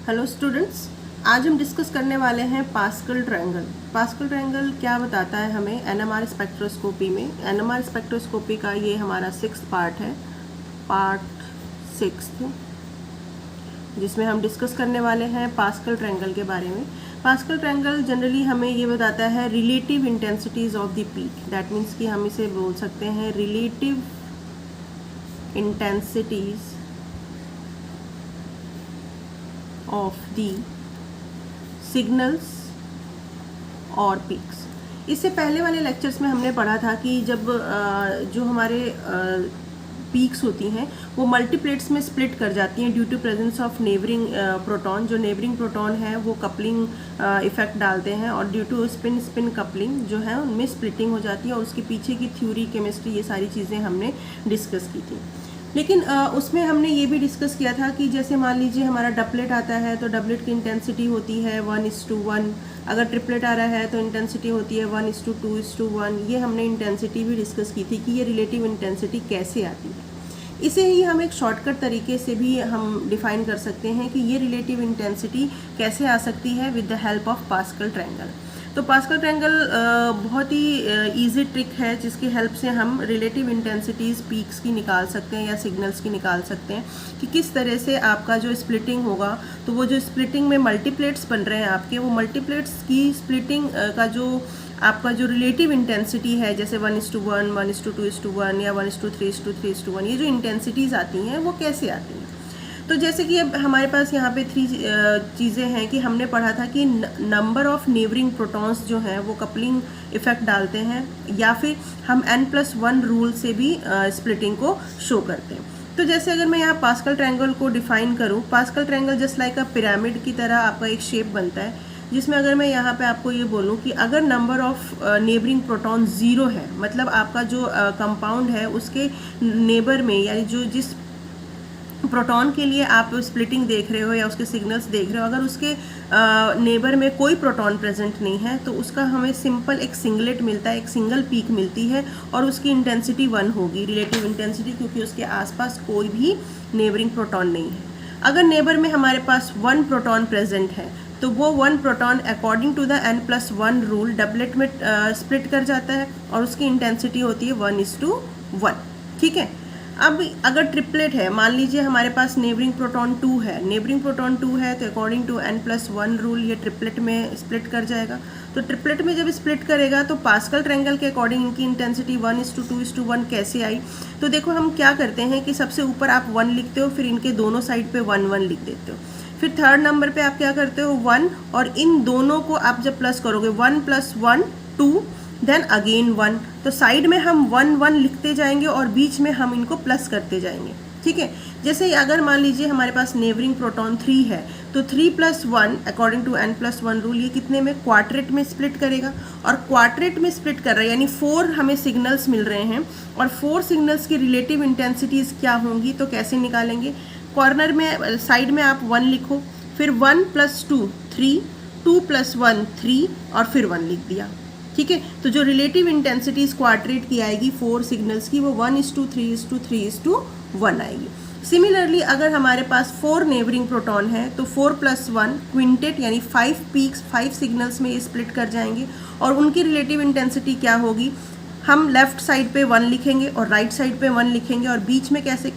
Hello students, आज हम discuss करने वाले हैं पास्कल ट्रायंगल। पास्कल ट्रायंगल क्या बताता है हमें एनएमआर स्पेक्ट्रोस्कोपी में। एनएमआर स्पेक्ट्रोस्कोपी का ये हमारा 6th पार्ट है, पार्ट 6, जिसमें हम डिस्कस करने वाले हैं पास्कल ट्रायंगल के बारे में। पास्कल ट्रायंगल जनरली हमें ये बताता है relative intensities of the peak. That means कि हम इसे बोल सकते हैं relative intensities of the signals और पीक्स। इससे पहले वाले लेक्चर्स में हमने पढ़ा था कि जब जो हमारे पीक्स होती हैं वो मल्टीप्लेट्स में स्प्लिट कर जाती हैं due to presence of neighbouring proton. जो नेबरिंग प्रोटॉन है वो कपलिंग इफेक्ट डालते हैं और due to spin spin coupling जो है उनमें स्प्लिटिंग हो जाती है, और उसके पीछे की थ्योरी, केमिस्ट्री, ये सारी चीज़ें हमने डिस्कस की थी। लेकिन उसमें हमने ये भी डिस्कस किया था कि जैसे मान लीजिए हमारा डबलेट आता है तो डबलेट की इंटेंसिटी होती है 1:1। अगर ट्रिपलेट आ रहा है तो इंटेंसिटी होती है 1:2:1। ये हमने इंटेंसिटी भी डिस्कस की थी कि ये रिलेटिव इंटेंसिटी कैसे आती है। इसे ही हम एक शॉर्टकट तरीके से भी हम डिफाइन कर सकते हैं कि ये रिलेटिव इंटेंसिटी कैसे आ सकती है with the help of pascal triangle. तो पास्कल ट्रायंगल बहुत ही इजी ट्रिक है जिसकी हेल्प से हम रिलेटिव इंटेंसिटीज़ पीक्स की निकाल सकते हैं या सिग्नल्स की निकाल सकते हैं कि किस तरह से आपका जो स्प्लिटिंग होगा, तो वो जो स्प्लिटिंग में मल्टीप्लेट्स बन रहे हैं आपके, वो मल्टीप्लेट्स की स्प्लिटिंग का जो आपका जो रिलेटिव इंटेंसिटी है, जैसे 1:1, 1:2:1 या 1:3:3:1, ये जो इंटेंसिटीज़ आती हैं वो कैसे आती हैं। तो जैसे कि अब हमारे पास यहाँ पे 3 चीज़ें हैं कि हमने पढ़ा था कि नंबर ऑफ नेबरिंग प्रोटॉन्स जो हैं वो कपलिंग इफेक्ट डालते हैं, या फिर हम n+1 रूल से भी स्प्लिटिंग को शो करते हैं। तो जैसे अगर मैं यहाँ पास्कल ट्रायंगल को डिफाइन करूँ, पास्कल ट्रायंगल जस्ट लाइक अ पिरामिड की तरह आपका एक शेप बनता है, जिसमें अगर मैं यहाँ पे आपको ये बोलूँ कि अगर नंबर ऑफ नेबरिंग प्रोटॉन 0 है, मतलब आपका जो कंपाउंड है उसके नेबर में, यानी जो जिस प्रोटॉन के लिए आप स्प्लिटिंग देख रहे हो या उसके सिग्नल्स देख रहे हो, अगर उसके नेबर में कोई प्रोटॉन प्रेजेंट नहीं है तो उसका हमें सिंपल एक सिंगलेट मिलता है, एक सिंगल पीक मिलती है, और उसकी इंटेंसिटी 1 होगी, रिलेटिव इंटेंसिटी, क्योंकि उसके आसपास कोई भी नेबरिंग प्रोटॉन नहीं है। अगर नेबर में हमारे पास 1 प्रोटॉन प्रेजेंट है तो वो 1 proton according to the n+1 rule doublet में स्प्लिट कर जाता है और उसकी इंटेंसिटी होती है 1:1। ठीक है। अब अगर ट्रिपलेट है, मान लीजिए हमारे पास नेबरिंग प्रोटॉन 2 है, नेबरिंग प्रोटॉन 2 है तो अकॉर्डिंग टू n+1 रूल ये ट्रिपलेट में स्प्लिट कर जाएगा। तो ट्रिपलेट में जब स्प्लिट करेगा तो पास्कल ट्रायंगल के अकॉर्डिंग इनकी इंटेंसिटी 1:2:1 कैसे आई। तो देखो हम क्या करते हैं कि सबसे ऊपर आप 1 लिखते हो, फिर इनके दोनों साइड पे 1 लिख देते हो, फिर थर्ड नंबर पे आप क्या करते हो 1, और इन दोनों को आप जब प्लस करोगे 1 + 1 2, देन अगेन 1, तो साइड में हम 1 लिखते जाएंगे और बीच में हम इनको प्लस करते जाएंगे। ठीक है। जैसे अगर मान लीजिए हमारे पास नेबरिंग प्रोटॉन 3 है तो 3 + 1 अकॉर्डिंग टू n+1 रूल ये कितने में, क्वाड्रेट में स्प्लिट करेगा, और क्वाड्रेट में स्प्लिट कर रहा है यानी 4 हमें सिग्नल्स मिल रहे हैं, और 4 सिग्नल्स की रिलेटिव इंटेंसिटीज़ क्या होंगी, तो कैसे निकालेंगे। कॉर्नर में साइड में आप 1 लिखो, फिर 1 + 2 3, 2 + 1 3, और फिर 1 लिख दिया। ठीक है। तो जो रिलेटिव इंटेंसिटीज क्वाड्रेट की आएगी 4 सिग्नल्स की, वो 1:3:3:1 आएगी। सिमिलरली अगर हमारे पास 4 नेबरिंग प्रोटॉन है तो 4 + 1 क्विंटेट यानी 5 पीक्स 5 सिग्नल्स में ये स्प्लिट कर जाएंगे, और उनकी रिलेटिव इंटेंसिटी क्या होगी, हम लेफ्ट साइड पे 1 लिखेंगे और राइट साइड पे 1 लिखेंगे, और बीच में कैसे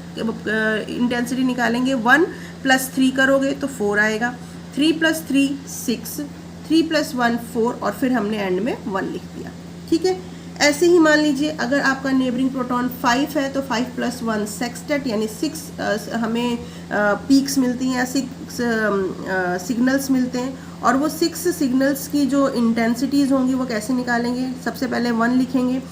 इंटेंसिटी निकालेंगे, 1 + 3 करोगे तो 4 आएगा, 3 + 3 6, 3 + 1 4, और फिर हमने एंड में 1 लिख दिया। ठीक है। ऐसे ही मान लीजिए अगर आपका नेबरिंग प्रोटॉन 5 है तो 5 + 1 सेक्सटेट यानी 6 हमें पीक्स मिलती हैं या 6 सिग्नल्स मिलते हैं, और वो 6 सिग्नल्स की जो इंटेंसिटीज़ होंगी वो कैसे निकालेंगे। सबसे पहले 1 लिखेंगे,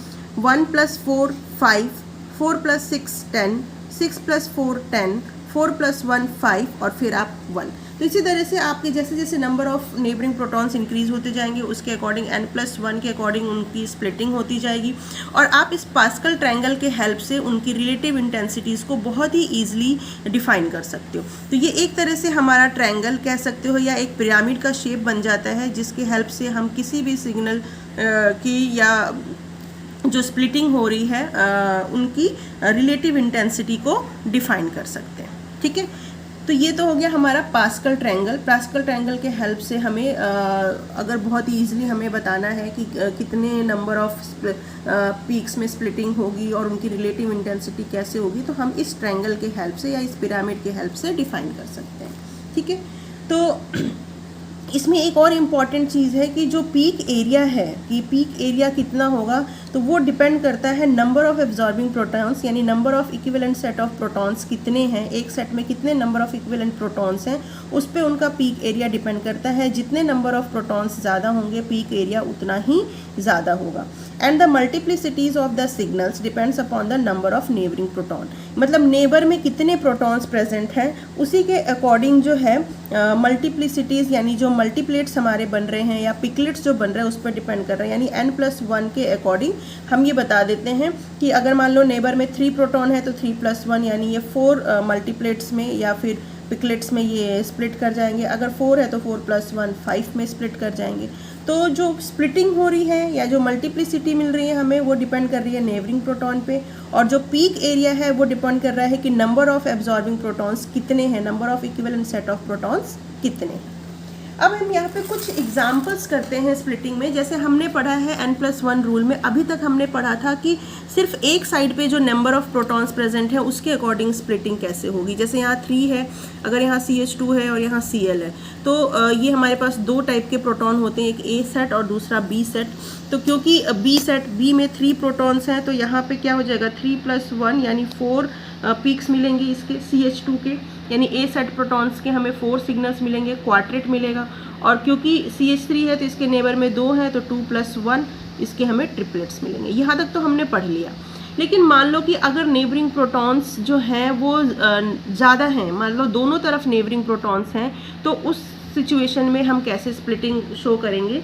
1 + 4 5, 4 + 6 10, 6 + 4 10, 4 + 1 5, और फिर आप 1। तो इसी तरह से आपके जैसे जैसे number of neighbouring protons increase होते जाएंगे उसके अकॉर्डिंग n+1 के अकॉर्डिंग उनकी स्प्लिटिंग होती जाएगी, और आप इस पास्कल ट्रायंगल के हेल्प से उनकी रिलेटिव इंटेंसिटीज़ को बहुत ही ईजिली डिफाइन कर सकते हो। तो ये एक तरह से हमारा ट्रायंगल कह सकते हो या एक पिरामिड का शेप बन जाता है, जिसकी हेल्प से हम किसी भी सिग्नल की या जो स्प्लिटिंग हो रही है उनकी रिलेटिव इंटेंसिटी को डिफाइन कर सकते हैं। ठीक है। तो ये तो हो गया हमारा पास्कल ट्रायंगल। पास्कल ट्रायंगल के हेल्प से हमें अगर बहुत ही ईजिली हमें बताना है कि कितने नंबर ऑफ पीक्स में स्प्लिटिंग होगी और उनकी रिलेटिव इंटेंसिटी कैसे होगी, तो हम इस ट्रायंगल के हेल्प से या इस पिरामिड के हेल्प से डिफाइन कर सकते हैं। ठीक है, तो इसमें एक और इम्पॉर्टेंट चीज़ है कि जो पीक एरिया है, कि पीक एरिया कितना होगा, तो वो डिपेंड करता है नंबर ऑफ एब्जॉर्बिंग प्रोटॉन्स, यानी number of equivalent set of protons कितने हैं, एक सेट में कितने नंबर ऑफ इक्विवेलेंट प्रोटॉन्स हैं, उस पर उनका पीक एरिया डिपेंड करता है। जितने नंबर ऑफ प्रोटॉन्स ज़्यादा होंगे पीक एरिया उतना ही ज़्यादा होगा। And the multiplicities of the signals depends upon the number of neighbouring proton, मतलब नेबर में कितने प्रोटॉन्स प्रेजेंट हैं उसी के अकॉर्डिंग जो है मल्टीप्लिसिटीज़ यानी जो मल्टीप्लेट्स हमारे बन रहे हैं या पिकलेट्स जो बन रहे हैं उस पर डिपेंड कर रहे हैं। यानी n+1 के अकॉर्डिंग हम ये बता देते हैं कि अगर मान लो नेबर में 3 प्रोटॉन है तो 3+1 यानी ये 4 मल्टीप्लेट्स में या फिर पिकलेट्स में ये स्प्लिट कर जाएंगे। अगर 4 है तो 4+1 5 में स्प्लिट कर जाएंगे। तो जो स्प्लिटिंग हो रही है या जो मल्टीप्लिसिटी मिल रही है हमें, वो डिपेंड कर रही है नेबरिंग प्रोटॉन पे, और जो पीक एरिया है वो डिपेंड कर रहा है कि नंबर ऑफ एब्जॉर्बिंग प्रोटॉन्स कितने हैं, number of equivalent set of protons कितने हैं। अब हम यहाँ पे कुछ एग्जांपल्स करते हैं स्प्लिटिंग में। जैसे हमने पढ़ा है n+1 रूल में, अभी तक हमने पढ़ा था कि सिर्फ एक साइड पे जो नंबर ऑफ प्रोटॉन्स प्रेजेंट है उसके अकॉर्डिंग स्प्लिटिंग कैसे होगी। जैसे यहाँ 3 है, अगर यहाँ CH2 है और यहाँ Cl है, तो ये हमारे पास 2 टाइप के प्रोटॉन होते हैं, एक A सेट और दूसरा B सेट। तो क्योंकि B सेट, B में 3 प्रोटॉन्स हैं, तो यहाँ पे क्या हो जाएगा 3+1 यानी 4 पीक्स मिलेंगे इसके CH2 के, यानी A सेट प्रोटॉन्स के हमें 4 सिग्नल्स मिलेंगे, क्वार्टेट मिलेगा। और क्योंकि CH3 है तो इसके नेबर में 2 हैं, तो 2+1 इसके हमें ट्रिपलेट्स मिलेंगे। यहाँ तक तो हमने पढ़ लिया। लेकिन मान लो कि अगर नेबरिंग प्रोटॉन्स जो हैं वो ज़्यादा हैं, मान लो दोनों तरफ नेबरिंग प्रोटॉन्स हैं, तो उस सिचुएशन में हम कैसे स्प्लिटिंग शो करेंगे।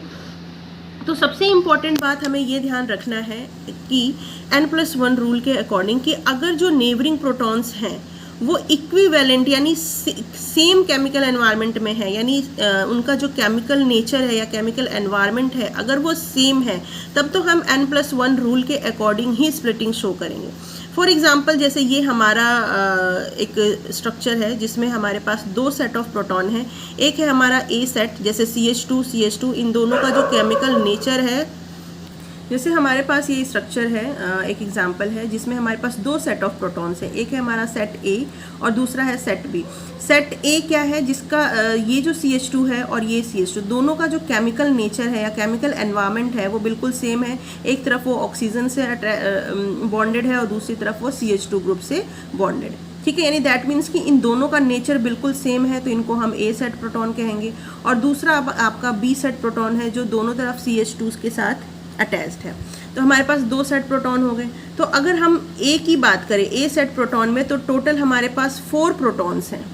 तो सबसे इम्पॉर्टेंट बात हमें ये ध्यान रखना है कि n+1 रूल के अकॉर्डिंग कि अगर जो नेबरिंग प्रोटॉन्स हैं वो इक्विवेलेंट यानी सेम केमिकल एनवायरनमेंट में है, यानी उनका जो केमिकल नेचर है या केमिकल एनवायरनमेंट है अगर वो सेम है, तब तो हम n+1 रूल के अकॉर्डिंग ही स्प्लिटिंग शो करेंगे। फॉर एग्जांपल जैसे ये हमारा एक स्ट्रक्चर है जिसमें हमारे पास 2 सेट ऑफ प्रोटॉन है। एक है हमारा A सेट, जैसे CH2, इन दोनों का जो केमिकल नेचर है, जैसे हमारे पास ये स्ट्रक्चर है, एक एग्जांपल है जिसमें हमारे पास 2 सेट ऑफ प्रोटॉन्स हैं। एक है हमारा सेट A और दूसरा है सेट B। सेट A क्या है, जिसका ये जो CH2 है और ये CH2 दोनों का जो केमिकल नेचर है या केमिकल एनवायरनमेंट है वो बिल्कुल सेम है। एक तरफ वो ऑक्सीजन से बॉन्डेड है और दूसरी तरफ वो CH2 ग्रुप से बॉन्डेड है। ठीक है, यानी दैट मीन्स कि इन दोनों का नेचर बिल्कुल सेम है, तो इनको हम A सेट प्रोटॉन कहेंगे। और दूसरा आपका B सेट प्रोटॉन है जो दोनों तरफ CH2 के साथ अटैच्ड है। तो हमारे पास 2 सेट प्रोटॉन हो गए। तो अगर हम A की बात करें, A सेट प्रोटॉन में, तो टोटल हमारे पास 4 प्रोटॉन्स हैं।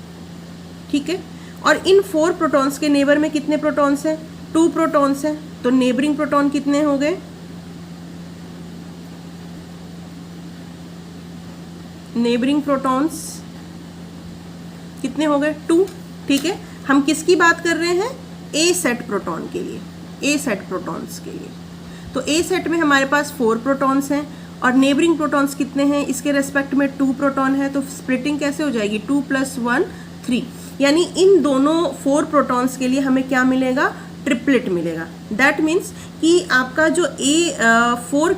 ठीक है, और इन 4 प्रोटॉन्स के नेबर में कितने प्रोटॉन्स हैं, 2 प्रोटॉन्स हैं। तो नेबरिंग प्रोटॉन कितने हो गए, नेबरिंग प्रोटॉन्स कितने हो गए, 2। ठीक है, हम किसकी बात कर रहे हैं, A सेट प्रोटॉन के लिए, A सेट प्रोटॉन्स के लिए। तो A सेट में हमारे पास 4 प्रोटॉन्स हैं और नेबरिंग प्रोटॉन्स कितने हैं, इसके रेस्पेक्ट में 2 प्रोटॉन है। तो स्प्लिटिंग कैसे हो जाएगी, 2+1 3, यानी इन दोनों 4 प्रोटॉन्स के लिए हमें क्या मिलेगा, ट्रिपलेट मिलेगा। दैट मीन्स कि आपका जो A4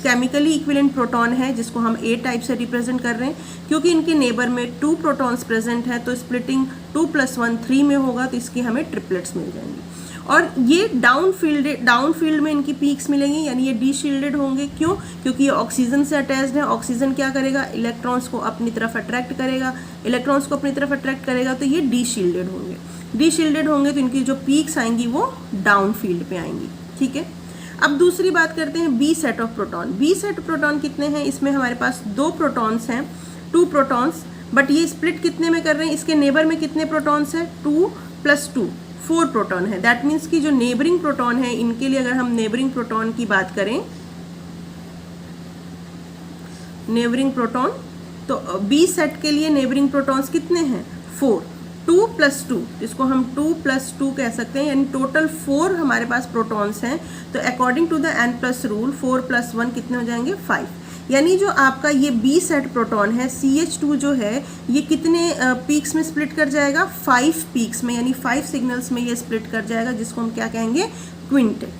केमिकली इक्विवेलेंट प्रोटॉन है जिसको हम A टाइप से रिप्रेजेंट कर रहे हैं, क्योंकि इनके नेबर में 2 प्रोटॉन्स प्रेजेंट है तो स्प्लिटिंग 2+1 3 में होगा, तो इसकी हमें ट्रिपलेट्स मिल जाएंगी। और ये डाउन फील्ड में इनकी पीक्स मिलेंगी, यानी ये डी शील्डेड होंगे। क्यों, क्योंकि ये ऑक्सीजन से अटैच्ड है। ऑक्सीजन क्या करेगा, इलेक्ट्रॉन्स को अपनी तरफ अट्रैक्ट करेगा, इलेक्ट्रॉन्स को अपनी तरफ अट्रैक्ट करेगा, तो ये डी शील्डेड होंगे। डी शील्डेड होंगे तो इनकी जो पीक्स आएंगी वो डाउन फील्ड पे आएंगी। ठीक है, अब दूसरी बात करते हैं B set of proton. B set proton कितने हैं, इसमें हमारे पास 2 प्रोटॉन्स हैं, 2 प्रोटॉन्स, बट ये स्प्लिट कितने में कर रहे हैं, इसके नेबर में कितने प्रोटॉन्स हैं, 2+2 4 प्रोटॉन है। दैट मीन्स कि जो नेबरिंग प्रोटॉन है इनके लिए अगर हम नेबरिंग प्रोटॉन की बात करें, नेबरिंग प्रोटॉन, तो B सेट के लिए नेबरिंग प्रोटॉन्स कितने हैं, 4, 2+2, इसको हम 2+2 कह सकते हैं, यानी टोटल 4 हमारे पास प्रोटॉन्स हैं। तो according to the n+ rule 4+1 कितने हो जाएंगे, 5। यानी जो आपका ये बी सेट प्रोटॉन है CH2 जो है ये कितने पीक्स में स्प्लिट कर जाएगा, 5 पीक्स में, यानी 5 सिग्नल्स में ये स्प्लिट कर जाएगा, जिसको हम क्या कहेंगे, क्विंटेट।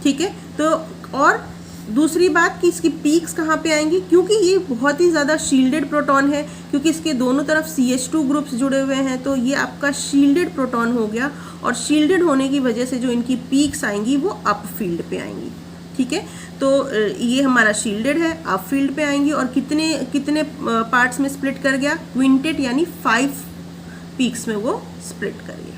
ठीक है, तो और दूसरी बात कि इसकी पीक्स कहाँ पे आएंगी, क्योंकि ये बहुत ही ज़्यादा शील्डेड प्रोटॉन है, क्योंकि इसके दोनों तरफ CH2 ग्रुप्स जुड़े हुए हैं, तो ये आपका शील्डेड प्रोटॉन हो गया, और शील्डेड होने की वजह से जो इनकी पीक्स आएंगी वो अप फील्ड पे आएंगी। ठीक है, तो ये हमारा शील्डेड है, अप फील्ड पे आएंगी, और कितने कितने पार्ट्स में स्प्लिट कर गया, क्विंटेट, यानी 5 पीक्स में वो स्प्लिट कर गया।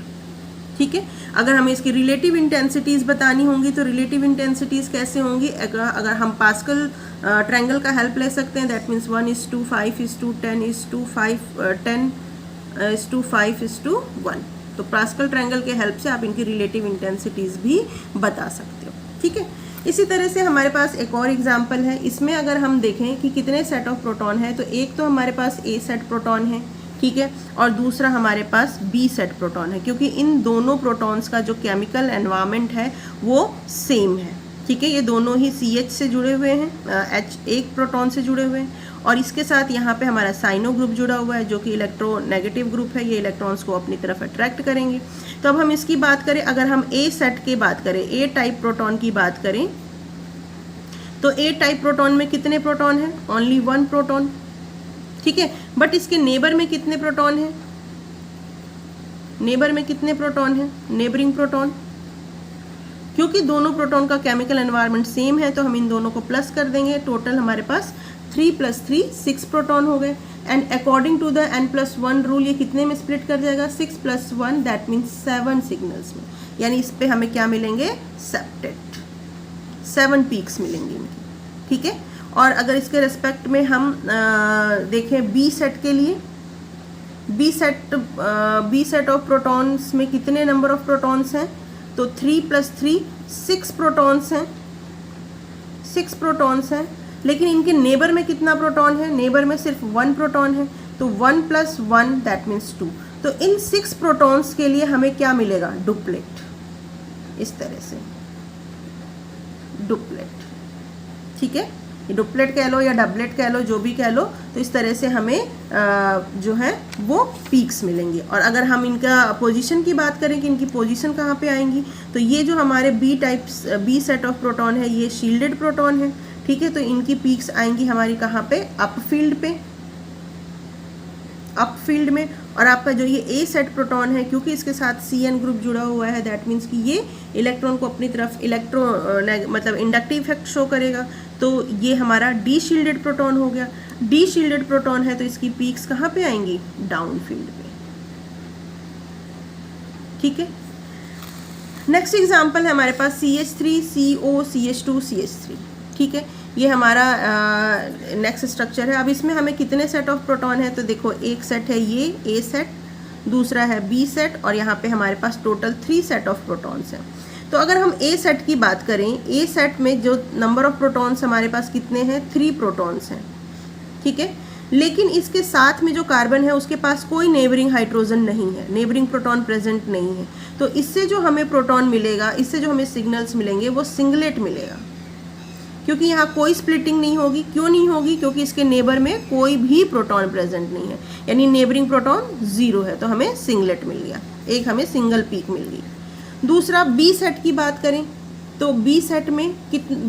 ठीक है, अगर हमें इसकी रिलेटिव इंटेंसिटीज़ बतानी होंगी तो रिलेटिव इंटेंसिटीज़ कैसे होंगी, अगर हम पास्कल ट्रायंगल का हेल्प ले सकते हैं, दैट मीन्स 1:5:10:10:5:10:5:1, तो पास्कल ट्रायंगल के हेल्प से आप इनकी रिलेटिव इंटेंसिटीज़ भी बता सकते हो। ठीक है, इसी तरह से हमारे पास एक और एग्जाम्पल है, इसमें अगर हम देखें कि कितने सेट ऑफ प्रोटॉन है, तो एक तो हमारे पास A सेट प्रोटॉन है, ठीक है, और दूसरा हमारे पास B सेट प्रोटॉन है, क्योंकि इन दोनों प्रोटॉन्स का जो केमिकल एनवायरनमेंट है वो सेम है। ठीक है, ये दोनों ही CH से जुड़े हुए हैं, H एक प्रोटॉन से जुड़े हुए हैं, और इसके साथ यहाँ पे हमारा साइनो ग्रुप जुड़ा हुआ है जो कि इलेक्ट्रोनेगेटिव ग्रुप है, ये इलेक्ट्रॉन्स को अपनी तरफ अट्रैक्ट करेंगे। तो अब हम इसकी बात करें, अगर हम A सेट की बात करें, A टाइप प्रोटॉन की बात करें, तो A टाइप प्रोटॉन में कितने प्रोटॉन हैं, ओनली 1 प्रोटॉन। ठीक है, बट इसके नेबर में कितने प्रोटॉन हैं, नेबर में कितने प्रोटॉन हैं, नेबरिंग प्रोटॉन, क्योंकि दोनों प्रोटॉन का केमिकल एनवायरनमेंट सेम है तो हम इन दोनों को प्लस कर देंगे, टोटल हमारे पास 3 + 3 6 प्रोटॉन हो गए। And according to the n+1 rule ये कितने में स्प्लिट कर जाएगा, 6 + 1, दैट मीन्स 7 सिग्नल्स में, यानी इस पे हमें क्या मिलेंगे, सेप्टेट, 7 पीक्स मिलेंगी इनकी। ठीक है, और अगर इसके रेस्पेक्ट में हम देखें B सेट के लिए, B सेट ऑफ प्रोटॉन्स में कितने नंबर ऑफ प्रोटॉन्स हैं, तो 3 + 3 6 प्रोटॉन्स हैं, 6 प्रोटॉन्स हैं, लेकिन इनके नेबर में कितना प्रोटॉन है, नेबर में सिर्फ 1 प्रोटॉन है, तो 1 + 1 दैट मीन्स 2। तो इन 6 प्रोटॉन्स के लिए हमें क्या मिलेगा, डुप्लेट, इस तरह से डुप्लेट। ठीक है, डुप्लेट कह लो या डबलेट कह लो, जो भी कह लो, तो इस तरह से हमें जो है वो पीक्स मिलेंगे। और अगर हम इनका पोजीशन की बात करें कि इनकी पोजीशन कहाँ पे आएंगी, तो ये जो हमारे B सेट ऑफ प्रोटॉन है ये शील्डेड प्रोटॉन है। ठीक है, तो इनकी पीक्स आएंगी हमारी कहाँ पे, अप फील्ड पे, अप फील्ड में। और आपका जो ये A सेट प्रोटॉन है, क्योंकि इसके साथ CN ग्रुप जुड़ा हुआ है, दैट मीन्स कि ये इलेक्ट्रॉन को अपनी तरफ मतलब इंडक्टिव इफेक्ट शो करेगा, तो ये हमारा D शील्डेड प्रोटॉन हो गया। D शील्डेड प्रोटॉन है तो इसकी पीक्स कहाँ पे आएंगी, डाउन फील्ड पे। ठीक है, नेक्स्ट एग्जाम्पल है हमारे पास CH3 CO CH2 CH3। ठीक है, ये हमारा नेक्स्ट स्ट्रक्चर है। अब इसमें हमें कितने सेट ऑफ प्रोटॉन है, तो देखो एक सेट है ये A सेट, दूसरा है B सेट, और यहाँ पे हमारे पास टोटल 3 सेट ऑफ प्रोटॉन्स हैं। तो अगर हम A सेट की बात करें, A सेट में जो नंबर ऑफ प्रोटॉन्स हमारे पास कितने हैं, 3 प्रोटॉन्स हैं। ठीक है, लेकिन इसके साथ में जो कार्बन है उसके पास कोई नेबरिंग हाइड्रोजन नहीं है, नेबरिंग प्रोटॉन प्रेजेंट नहीं है, तो इससे जो हमें प्रोटॉन मिलेगा, इससे जो हमें सिग्नल्स मिलेंगे वो सिंगलेट मिलेगा, क्योंकि यहाँ कोई स्प्लिटिंग नहीं होगी। क्यों नहीं होगी, क्योंकि इसके नेबर में कोई भी प्रोटॉन प्रेजेंट नहीं है, यानी नेबरिंग प्रोटॉन 0 है, तो हमें सिंगलेट मिल गया, एक हमें सिंगल पीक मिल गई। दूसरा B सेट की बात करें, तो B सेट में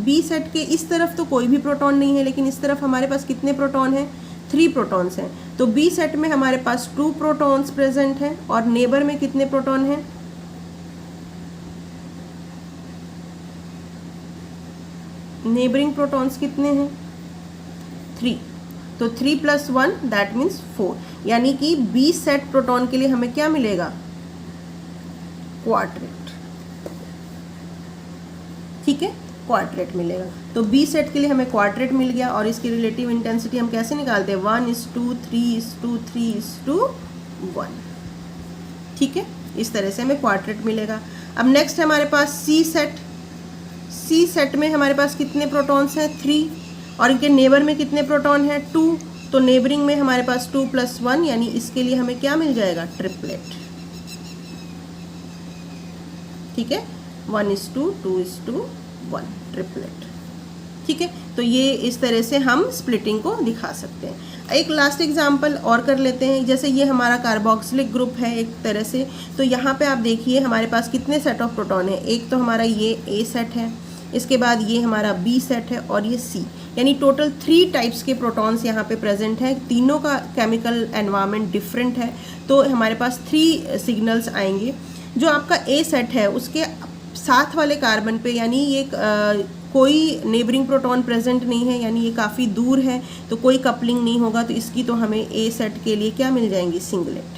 B सेट के इस तरफ तो कोई भी प्रोटॉन नहीं है, लेकिन इस तरफ हमारे पास कितने प्रोटॉन हैं, 3 प्रोटॉन्स हैं, तो B सेट में हमारे पास 2 प्रोटॉन्स प्रेजेंट हैं, और नेबर में कितने प्रोटॉन हैं, नेबरिंग प्रोटॉन्स कितने हैं, 3, तो 3 + 1 दैट मीन्स 4, यानी कि B सेट प्रोटॉन के लिए हमें क्या मिलेगा, क्वाड्रेट। ठीक है, क्वाड्रेट मिलेगा, तो B सेट के लिए हमें क्वाड्रेट मिल गया। और इसकी रिलेटिव इंटेंसिटी हम कैसे निकालते हैं, 1:3:3:1। ठीक है, इस तरह से हमें क्वाड्रेट मिलेगा। अब नेक्स्ट है हमारे पास C सेट। C सेट में हमारे पास कितने प्रोटॉन्स हैं, 3, और इनके नेबर में कितने प्रोटॉन हैं, 2, तो नेबरिंग में हमारे पास 2 + 1, यानी इसके लिए हमें क्या मिल जाएगा, ट्रिपलेट। ठीक है, 1:2:1 ट्रिपलेट। ठीक है, तो ये इस तरह से हम स्प्लिटिंग को दिखा सकते हैं। एक लास्ट एग्जांपल और कर लेते हैं। जैसे ये हमारा कार्बोक्सिलिक ग्रुप है एक तरह से, तो यहाँ पे आप देखिए हमारे पास कितने सेट ऑफ प्रोटॉन है। एक तो हमारा ये ए सेट है, इसके बाद ये हमारा बी सेट है और ये सी, यानी टोटल 3 टाइप्स के प्रोटॉन्स यहाँ पे प्रेजेंट हैं। तीनों का केमिकल एनवायरनमेंट डिफरेंट है, तो हमारे पास 3 सिग्नल्स आएंगे। जो आपका ए सेट है उसके साथ वाले कार्बन पे, यानी ये कोई नेबरिंग प्रोटॉन प्रेजेंट नहीं है, यानी ये काफ़ी दूर है, तो कोई कपलिंग नहीं होगा, तो इसकी तो हमें ए सेट के लिए क्या मिल जाएंगी, सिंगलेट।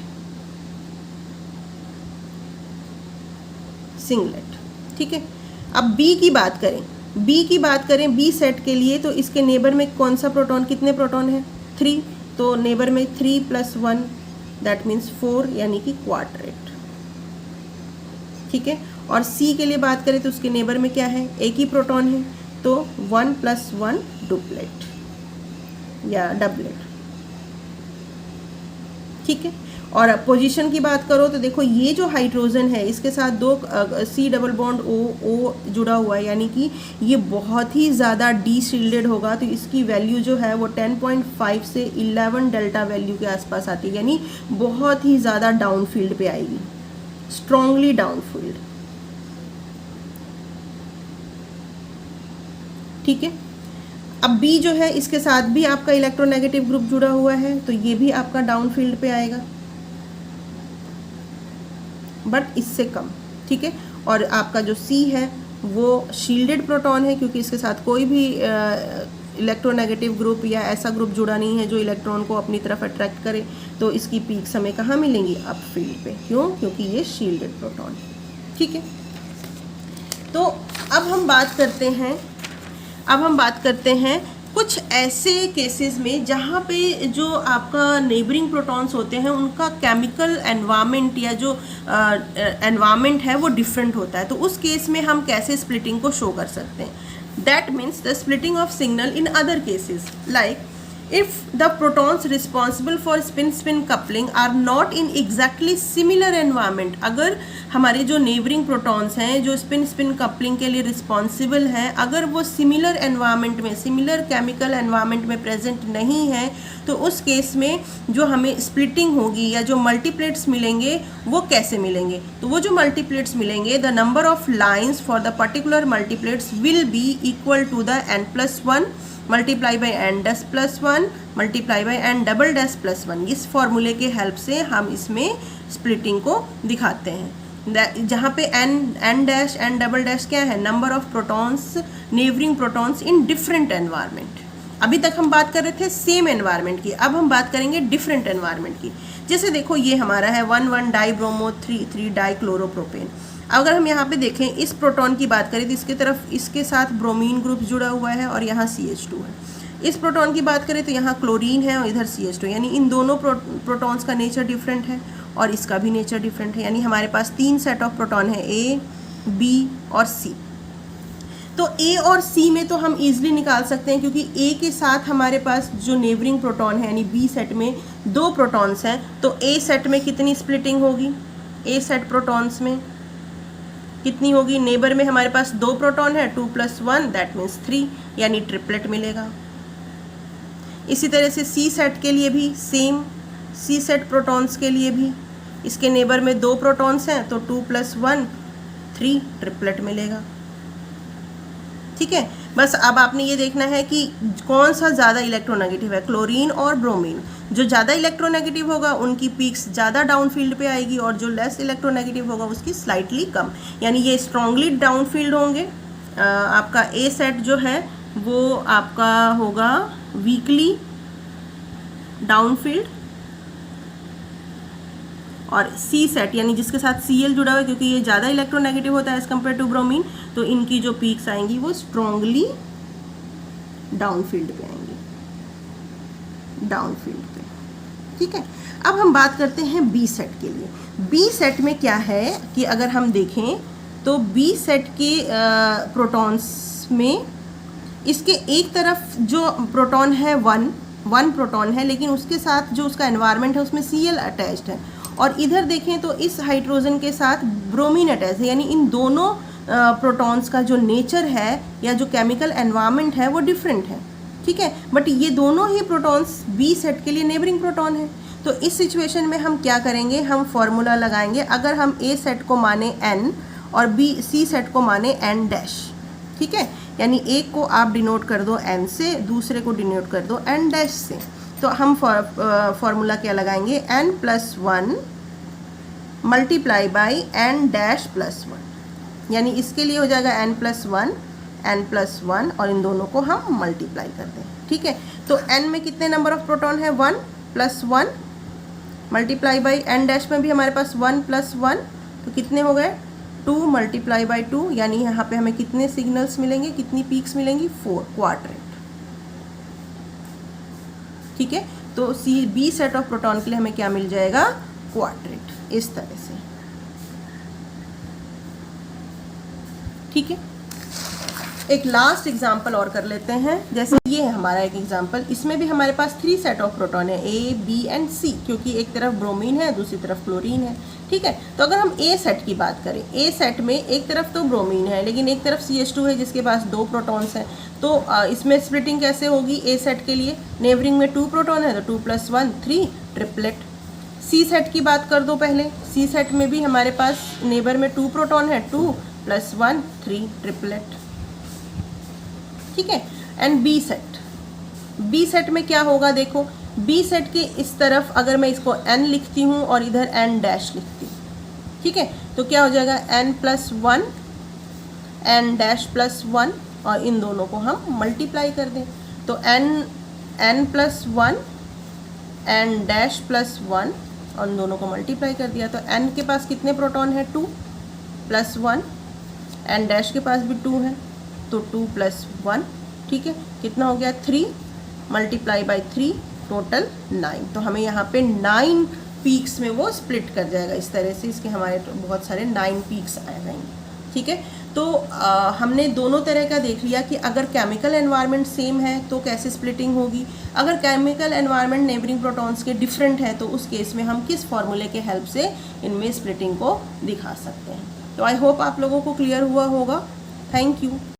ठीक है। अब बी की बात करें, बी सेट के लिए, तो इसके नेबर में कौन सा प्रोटॉन, कितने प्रोटॉन है, 3, तो नेबर में 3 + 1 दैट मीन्स 4, यानी कि क्वाड्रेट। ठीक है। और सी के लिए बात करें तो उसके नेबर में क्या है, एक ही प्रोटॉन है, तो 1 + 1 डुप्लेट या डबलेट। ठीक है। और पोजीशन की बात करो तो देखो ये जो हाइड्रोजन है इसके साथ 2 C डबल बॉन्ड O जुड़ा हुआ है, यानी कि ये बहुत ही ज़्यादा डी शील्डेड होगा, तो इसकी वैल्यू जो है वो 10.5 से 11 डेल्टा वैल्यू के आसपास आती है, यानी बहुत ही ज़्यादा डाउनफील्ड पे आएगी, स्ट्रॉन्गली डाउनफील्ड। ठीक है। अब बी जो है इसके साथ भी आपका इलेक्ट्रोनेगेटिव ग्रुप जुड़ा हुआ है, तो ये भी आपका डाउनफील्ड पे आएगा, बट इससे कम। ठीक है। और आपका जो सी है वो शील्डेड प्रोटॉन है, क्योंकि इसके साथ कोई भी इलेक्ट्रोनेगेटिव ग्रुप या ऐसा ग्रुप जुड़ा नहीं है जो इलेक्ट्रॉन को अपनी तरफ अट्रैक्ट करे, तो इसकी पीक्स हमें कहाँ मिलेंगी, अप फील्ड पे। क्यों, क्योंकि ये शील्डेड प्रोटॉन है। ठीक है। तो अब हम बात करते हैं कुछ ऐसे केसेस में जहाँ पे जो आपका नेबरिंग प्रोटॉन्स होते हैं उनका केमिकल एनवायरनमेंट या जो एनवायरनमेंट है वो डिफरेंट होता है, तो उस केस में हम कैसे स्प्लिटिंग को शो कर सकते हैं। That means the splitting of signal in other cases, like if the protons responsible for spin-spin coupling are not in exactly similar environment, अगर हमारे जो neighboring protons हैं जो spin-spin coupling के लिए responsible हैं, अगर वो similar environment में, similar chemical environment में present नहीं है, तो उस केस में जो हमें splitting होगी या जो multiplates मिलेंगे वो कैसे मिलेंगे। तो वो जो multiplates मिलेंगे, the number of lines for the particular multiplates will be equal to the n+1 multiply by n dash plus 1 multiply by n double dash plus 1। इस फॉर्मूले के हेल्प से हम इसमें स्प्लिटिंग को दिखाते हैं, जहाँ पे n dash n double dash क्या है, number of protons, neighbouring protons in different environment. अभी तक हम बात कर रहे थे सेम एनवायरनमेंट की, अब हम बात करेंगे डिफरेंट एनवायरनमेंट की। जैसे देखो ये हमारा है 1,1 डाइब्रोमो 3,3 डाइक्लोरोप्रोपेन। अगर हम यहाँ पे देखें, इस प्रोटॉन की बात करें तो इसके तरफ इसके साथ ब्रोमीन ग्रुप जुड़ा हुआ है और यहाँ CH2 है। इस प्रोटॉन की बात करें तो यहाँ क्लोरीन है और इधर CH2, यानी इन दोनों प्रोटॉन्स का नेचर डिफरेंट है और इसका भी नेचर डिफरेंट है, यानी हमारे पास 3 सेट ऑफ प्रोटॉन है, A, B और C। तो A और C में तो हम ईजिली निकाल सकते हैं, क्योंकि A के साथ हमारे पास जो नेबरिंग प्रोटॉन है यानी B सेट में 2 प्रोटॉन्स हैं, तो A सेट में कितनी स्प्लिटिंग होगी, A सेट प्रोटॉन्स में कितनी होगी, नेबर में हमारे पास 2 प्रोटॉन है, 2 + 1 दैट मीन्स 3, यानी ट्रिपलेट मिलेगा। इसी तरह से C सेट के लिए भी सेम, C सेट प्रोटॉन्स के लिए भी इसके नेबर में 2 प्रोटॉन्स हैं, तो 2 + 1 3 ट्रिपलेट मिलेगा। ठीक है। बस अब आपने ये देखना है कि कौन सा ज़्यादा इलेक्ट्रोनेगेटिव है, क्लोरीन और ब्रोमीन। जो ज़्यादा इलेक्ट्रोनेगेटिव होगा उनकी पीक्स ज़्यादा डाउनफील्ड पे आएगी और जो लेस इलेक्ट्रोनेगेटिव होगा उसकी स्लाइटली कम, यानी ये स्ट्रॉन्गली डाउनफील्ड होंगे। आपका ए सेट जो है वो आपका होगा वीकली डाउनफील्ड, और सी सेट यानी जिसके साथ Cl जुड़ा हुआ है, क्योंकि ये ज़्यादा इलेक्ट्रोनेगेटिव होता है एज़ कम्पेयर टू ब्रोमीन, तो इनकी जो पीक्स आएंगी वो स्ट्रॉन्गली डाउनफील्ड पे आएंगी, डाउनफील्ड पे। ठीक है। अब हम बात करते हैं बी सेट के लिए। बी सेट में क्या है कि अगर हम देखें तो बी सेट के प्रोटॉन्स में इसके एक तरफ जो प्रोटॉन है 1 प्रोटॉन है, लेकिन उसके साथ जो उसका एनवायरनमेंट है उसमें Cl अटैच्ड है, और इधर देखें तो इस हाइड्रोजन के साथ ब्रोमीन अटैच है, यानी इन दोनों प्रोटॉन्स का जो नेचर है या जो केमिकल एनवायरनमेंट है वो डिफरेंट है, ठीक है, बट ये दोनों ही प्रोटॉन्स बी सेट के लिए नेबरिंग प्रोटॉन है। तो इस सिचुएशन में हम क्या करेंगे, हम फॉर्मूला लगाएंगे। अगर हम ए सेट को माने n और बी सी सेट को माने n डैश, ठीक है, यानी एक को आप डिनोट कर दो n से, दूसरे को डिनोट कर दो n डैश से, तो हम फॉर्मूला क्या लगाएंगे, n plus 1 multiply by n dash plus 1, यानी इसके लिए हो जाएगा n प्लस 1 n प्लस 1 और इन दोनों को हम मल्टीप्लाई कर दें, ठीक है। तो n में कितने नंबर ऑफ प्रोटॉन है, 1 plus 1 multiply by n dash में भी हमारे पास 1 प्लस 1, तो कितने हो गए, 2 मल्टीप्लाई बाई 2, यानी यहाँ पे हमें कितने सिग्नल्स मिलेंगे, कितनी पीक्स मिलेंगी, 4 क्वाड्रेंट, ठीक है। तो see B set of proton के लिए हमें क्या मिल जाएगा, क्वाड्रेंट, इस तरह से, ठीक है। एक लास्ट एग्जांपल और कर लेते हैं, जैसे ये है हमारा एक एग्जांपल, इसमें भी हमारे पास 3 सेट ऑफ प्रोटॉन है, ए बी एंड सी, क्योंकि एक तरफ ब्रोमीन है दूसरी तरफ क्लोरीन है, ठीक है। तो अगर हम ए सेट की बात करें, ए सेट में एक तरफ तो ब्रोमीन है लेकिन एक तरफ CH2 है जिसके पास 2 प्रोटॉन्स हैं, तो इसमें स्प्लिटिंग कैसे होगी, ए सेट के लिए नेबरिंग में 2 प्रोटॉन है तो 2 प्लस 1 3 ट्रिपलेट। सी सेट की बात कर दो पहले, सी सेट में भी हमारे पास नेबर में 2 प्रोटॉन है, 2 प्लस 1 3 ट्रिपलेट, ठीक है। And B set, B set में क्या होगा, देखो बी सेट के इस तरफ अगर मैं इसको n लिखती हूँ और इधर n डैश लिखती हूँ, ठीक है, तो क्या हो जाएगा n plus 1 n dash plus 1 और इन दोनों को हम मल्टीप्लाई कर दें, तो n plus 1 n dash plus 1 और इन दोनों को मल्टीप्लाई कर दिया, तो n के पास कितने प्रोटॉन है, 2 प्लस 1, n डैश के पास भी 2 है तो 2 प्लस 1, ठीक है, कितना हो गया, 3 मल्टीप्लाई बाई 3 टोटल 9, तो हमें यहाँ पे 9 पीक्स में वो स्प्लिट कर जाएगा इस तरह से, इसके हमारे बहुत सारे 9 पीक्स आ जाएंगे, ठीक है। तो हमने दोनों तरह का देख लिया कि अगर केमिकल एनवायरनमेंट सेम है तो कैसे स्प्लिटिंग होगी, अगर केमिकल एनवायरनमेंट नेबरिंग प्रोटॉन्स के डिफरेंट है तो उस केस में हम किस फॉर्मूले के हेल्प से इनमें स्प्लिटिंग को दिखा सकते हैं। तो आई होप आप लोगों को क्लियर हुआ होगा। Thank you.